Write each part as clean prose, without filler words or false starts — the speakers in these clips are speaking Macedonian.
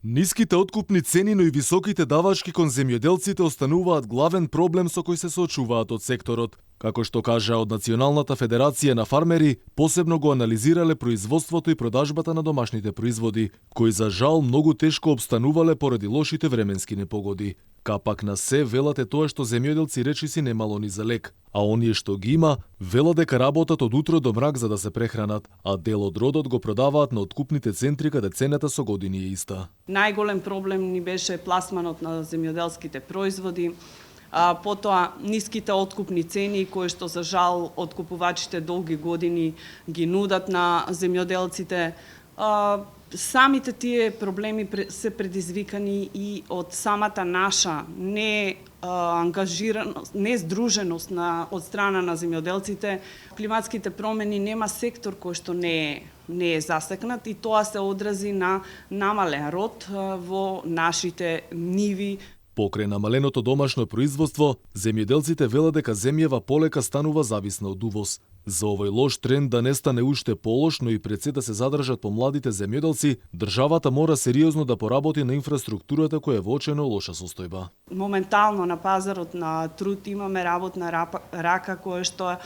Ниските откупни цени, но и високите давачки кон земјоделците остануваат главен проблем со кој се соочуваат од секторот. Како што кажа од Националната федерација на фармери, посебно го анализирале производството и продажбата на домашните производи, кои за жал многу тешко обстанувале поради лошите временски непогоди. Капак на се велат е тоа што земјоделци речиси немало ни за лек, а оние што ги има, велат дека работат од утро до мрак за да се прехранат, а дел од родот го продаваат на откупните центри каде цената со години е иста. Најголем проблем ни беше пласманот на земјоделските производи, потоа ниските откупни цени кои што за жал откупувачите долги години ги нудат на земјоделците. Самите тие проблеми се предизвикани и од самата наша неангажираност, нездруженост од страна на земјоделците. Климатските промени нема сектор кој што не е засекнат и тоа се одрази на намален род во нашите ниви. Покрај намаленото домашно производство, земјоделците велат дека земјава полека станува зависна од увоз. За овој лош тренд да не стане уште полош, но и пред се да се задржат помладите земјоделци, државата мора сериозно да поработи на инфраструктурата која е во очено лоша состојба. Моментално на пазарот на труд имаме работна рака која што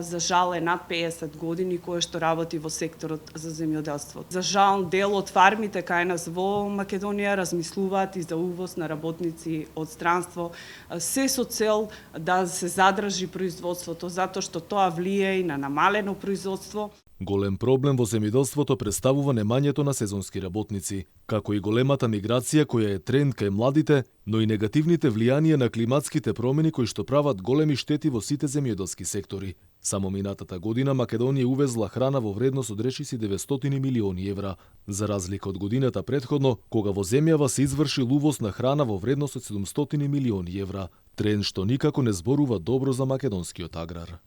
за жал е над 50 години која што работи во секторот за земјоделство. За жал дел од фармите кај нас во Македонија размислуваат и за увоз на работници од странство, се со цел да се задржи производството, затоа што тоа влие и на намалено производство. Голем проблем во земјоделството представува немањето на сезонски работници, како и големата миграција која е тренд кај младите, но и негативните влијанија на климатските промени кои што прават големи штети во сите земјоделски сектори. Само минатата година Македонија увезла храна во вредност од речиси 900 милиони евра, за разлика од годината претходно, кога во земјава се извршил увоз на храна во вредност од 700 милиони евра, тренд што никако не зборува добро за македонскиот аграр.